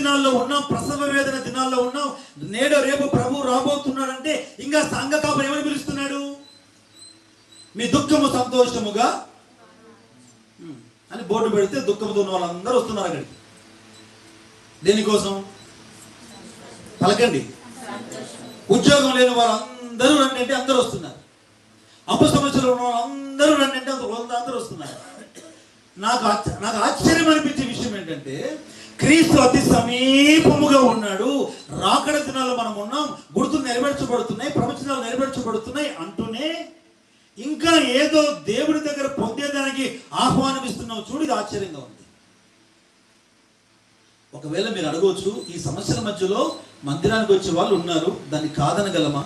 దినాల్లో ఉన్నాం, ప్రసవ వేదన దినాల్లో ఉన్నాం. నేడో రేపు ప్రభు రాబోతున్నాడంటే ఇంకా సంఘ కాపురం ఏమని పిలుస్తున్నాడు? మీ దుఃఖము సంతోషముగా అని బోర్డు పెడితే దుఃఖంతో ఉన్న వాళ్ళందరూ వస్తున్నారు అక్కడికి. దేనికోసం? పలకండి. ఉద్యోగం లేని వాళ్ళందరూ రండి అంటే అందరూ వస్తున్నారు. అప్పు సమస్యలు ఉన్న వాళ్ళందరూ రండి అంటే అందరూ వస్తున్నారు. నాకు ఆశ్చర్యం అనిపించే విషయం ఏంటంటే, క్రీస్తు అతి సమీపముగా ఉన్నాడు, రాకడ దినాల్లో మనం ఉన్నాం, గుర్తులు నెరవేర్చబడుతున్నాయి, ప్రవచనాలు నెరవేర్చబడుతున్నాయి అంటూనే ఇంకా ఏదో దేవుడి దగ్గర పొందేదానికి ఆహ్వానమిస్తున్నాం. చూడు, ఇది ఆశ్చర్యంగా ఉంది. ఒకవేళ మీరు అడగవచ్చు, ఈ సమస్యల మధ్యలో మందిరానికి వచ్చే వాళ్ళు ఉన్నారు, దాన్ని కాదనగలమా,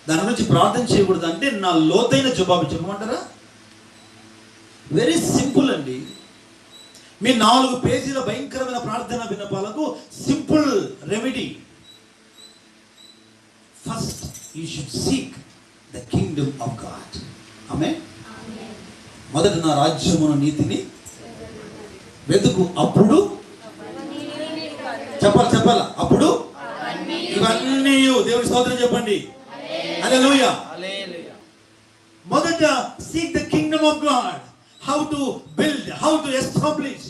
దాని గురించి ప్రార్థన చేయకూడదు అంటే నా లోతైన జవాబు చెప్పమంటారా? వెరీ సింపుల్ అండి. మీ 4 పేజీల భయంకరమైన ప్రార్థన విన్నపాలకు simple remedy. First you should seek the kingdom of God. Amen. మొదట నా రాజ్యమును నీతిని వెతుకు, అప్పుడు చెప్పాలి అప్పుడు ఇవన్నీ. దేవుని స్తోత్రం చెప్పండి. హల్లెలూయా. మొదట seek the kingdom of God. How to build, how to establish.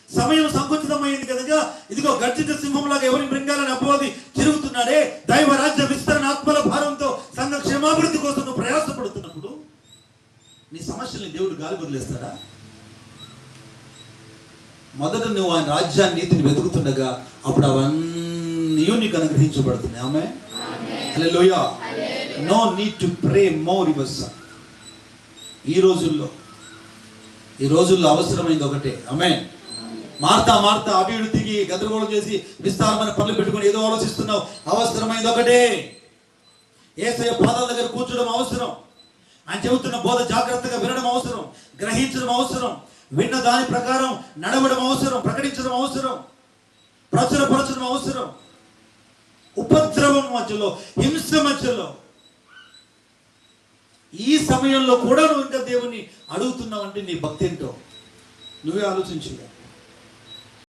సమయం సంకుచితమైంది కనుక ఇదిగో గర్జిత సింహంలాగా ఎవరిని బృంగాలని అపవాది తిరుగుతున్నాడే. దైవ రాజ్య విస్తరణ ఆత్మల భారంతో సంఘ క్షేమాభివృద్ధి కోసం నువ్వు ప్రయాసపడుతున్నప్పుడు నీ సమస్యల్ని దేవుడు గాలి వదిలేస్తాడా? మొదట నువ్వు ఆయన రాజ్యాన్ని నీతిని వెతుకుతుండగా అప్పుడు అవన్నీ నీకు అనుగ్రహించబడుతున్నాయి. ఆమె hallelujah. No need to pray more yourself. ఈ రోజుల్లో అవసరమైంది ఒకటే. ఆమేన్. మార్తా అభివృద్ధికి గందరగోళం చేసి విస్తారమైన పనులు పెట్టుకుని ఏదో ఆలోచిస్తున్నావు. అవసరమైంది ఒకటే. యేసయ్య పాదాల దగ్గర కూర్చోవడం అవసరం. ఆయన చెబుతున్న బోధ జాగ్రత్తగా వినడం అవసరం, గ్రహించడం అవసరం, విన్న దాని ప్రకారం నడవడం అవసరం, ప్రకటించడం అవసరం, ప్రచురపరచడం అవసరం. ఉపద్రవం మధ్యలో, హింస మధ్యలో, ఈ సమయంలో కూడా నువ్వు ఇంకా దేవుని అడుగుతున్నావు అంటే నీ భక్తి ఏంటో నువ్వే ఆలోచించు.